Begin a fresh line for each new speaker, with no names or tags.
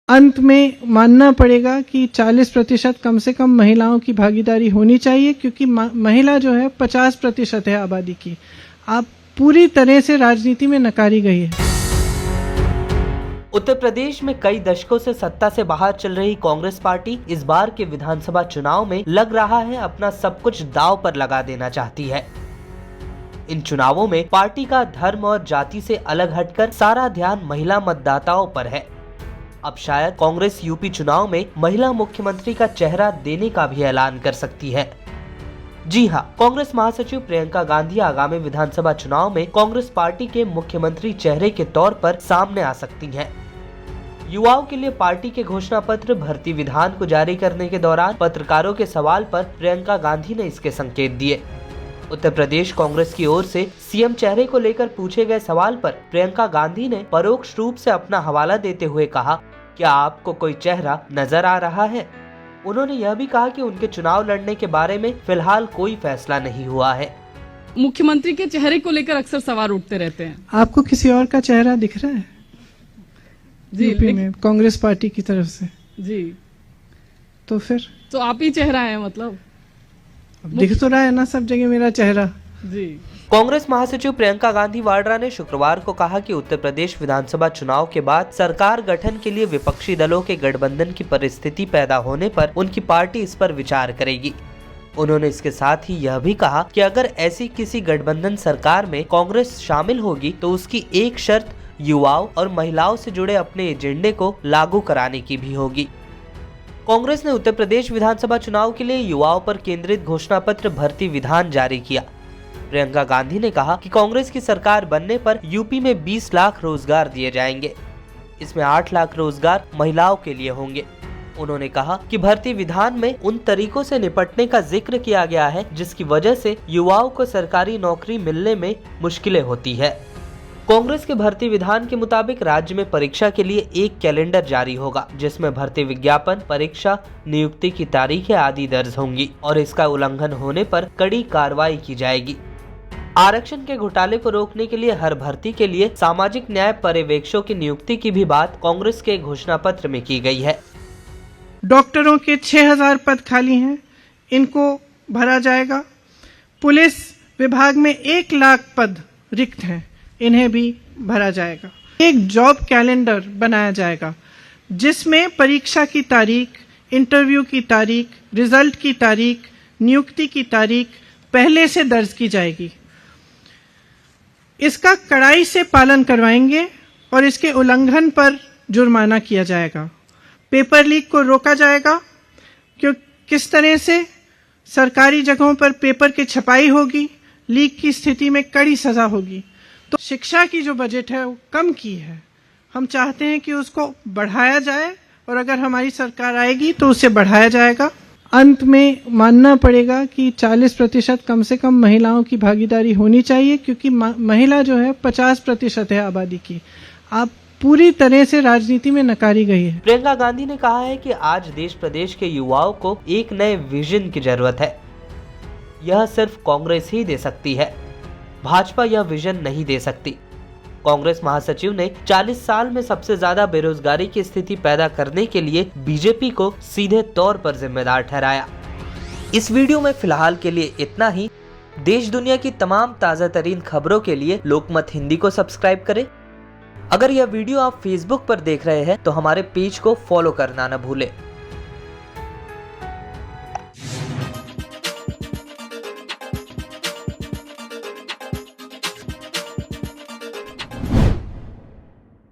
अंत में मानना पड़ेगा कि 40% कम से कम महिलाओं की भागीदारी होनी चाहिए, क्योंकि महिला जो है 50% है आबादी की। आप पूरी तरह से राजनीति में नकारी गई है।
उत्तर प्रदेश में कई दशकों से सत्ता से बाहर चल रही कांग्रेस पार्टी इस बार के विधानसभा चुनाव में लग रहा है अपना सब कुछ दांव पर लगा देना चाहती है। इन चुनावों में पार्टी का धर्म और जाति से अलग हटकर सारा ध्यान महिला मतदाताओं पर है। अब शायद कांग्रेस यूपी चुनाव में महिला मुख्यमंत्री का चेहरा देने का भी ऐलान कर सकती है। जी हां, कांग्रेस महासचिव प्रियंका गांधी आगामी विधानसभा चुनाव में कांग्रेस पार्टी के मुख्यमंत्री चेहरे के तौर पर सामने आ सकती हैं। युवाओं के लिए पार्टी के घोषणा पत्र भर्ती विधान को जारी करने के दौरान पत्रकारों के सवाल पर प्रियंका गांधी ने इसके संकेत दिए। उत्तर प्रदेश कांग्रेस की ओर से सीएम चेहरे को लेकर पूछे गए सवाल पर प्रियंका गांधी ने परोक्ष रूप से अपना हवाला देते हुए कहा, क्या आपको कोई चेहरा नजर आ रहा है? उन्होंने यह भी कहा कि उनके चुनाव लड़ने के बारे में फिलहाल कोई फैसला नहीं हुआ है।
मुख्यमंत्री के चेहरे को लेकर अक्सर सवाल उठते रहते हैं।
आपको किसी और का चेहरा दिख रहा है
जी
यूपी में कांग्रेस पार्टी की तरफ से?
जी,
तो फिर
तो आप ही चेहरा है, मतलब
दिख तो रहा है ना सब जगह मेरा चेहरा।
जी।
कांग्रेस महासचिव प्रियंका गांधी वाड्रा ने शुक्रवार को कहा कि उत्तर प्रदेश विधानसभा चुनाव के बाद सरकार गठन के लिए विपक्षी दलों के गठबंधन की परिस्थिति पैदा होने पर उनकी पार्टी इस पर विचार करेगी। उन्होंने इसके साथ ही यह भी कहा कि अगर ऐसी किसी गठबंधन सरकार में कांग्रेस शामिल होगी तो उसकी एक शर्त युवाओं और महिलाओं से जुड़े अपने एजेंडे को लागू कराने की भी होगी। कांग्रेस ने उत्तर प्रदेश विधानसभा चुनाव के लिए युवाओं पर केंद्रित घोषणा पत्र भर्ती विधान जारी किया। प्रियंका गांधी ने कहा कि कांग्रेस की सरकार बनने पर यूपी में 20 लाख रोजगार दिए जाएंगे। इसमें 8 लाख रोजगार महिलाओं के लिए होंगे। उन्होंने कहा कि भर्ती विधान में उन तरीकों से निपटने का जिक्र किया गया है जिसकी वजह से युवाओं को सरकारी नौकरी मिलने में मुश्किलें होती है। कांग्रेस के भर्ती विधान के मुताबिक राज्य में परीक्षा के लिए एक कैलेंडर जारी होगा जिसमें भर्ती विज्ञापन, परीक्षा, नियुक्ति की तारीखें आदि दर्ज होंगी और इसका उल्लंघन होने पर कड़ी कार्रवाई की जाएगी। आरक्षण के घोटाले को रोकने के लिए हर भर्ती के लिए सामाजिक न्याय पर्यवेक्षकों की नियुक्ति की भी बात कांग्रेस के घोषणा पत्र में की गई है।
डॉक्टरों के 6000 पद खाली हैं, इनको भरा जाएगा। पुलिस विभाग में 1 लाख पद रिक्त हैं, इन्हें भी भरा जाएगा। एक जॉब कैलेंडर बनाया जाएगा जिसमें परीक्षा की तारीख, इंटरव्यू की तारीख, रिजल्ट की तारीख, नियुक्ति की तारीख पहले से दर्ज की जाएगी। इसका कड़ाई से पालन करवाएंगे और इसके उल्लंघन पर जुर्माना किया जाएगा। पेपर लीक को रोका जाएगा, क्यों किस तरह से सरकारी जगहों पर पेपर की छपाई होगी, लीक की स्थिति में कड़ी सजा होगी। तो शिक्षा की जो बजट है वो कम की है, हम चाहते हैं कि उसको बढ़ाया जाए और अगर हमारी सरकार आएगी तो उसे बढ़ाया जाएगा। अंत में मानना पड़ेगा कि 40% कम से कम महिलाओं की भागीदारी होनी चाहिए, क्योंकि महिला जो है 50% है आबादी की। आप पूरी तरह से राजनीति में नकारी गई है।
प्रियंका गांधी ने कहा है कि आज देश प्रदेश के युवाओं को एक नए विजन की जरूरत है। यह सिर्फ कांग्रेस ही दे सकती है, भाजपा यह विजन नहीं दे सकती। कांग्रेस महासचिव ने 40 साल में सबसे ज्यादा बेरोजगारी की स्थिति पैदा करने के लिए बीजेपी को सीधे तौर पर जिम्मेदार ठहराया। इस वीडियो में फिलहाल के लिए इतना ही। देश दुनिया की तमाम ताजा तरीन खबरों के लिए लोकमत हिंदी को सब्सक्राइब करें। अगर यह वीडियो आप फेसबुक पर देख रहे हैं तो हमारे पेज को फॉलो करना न भूलें।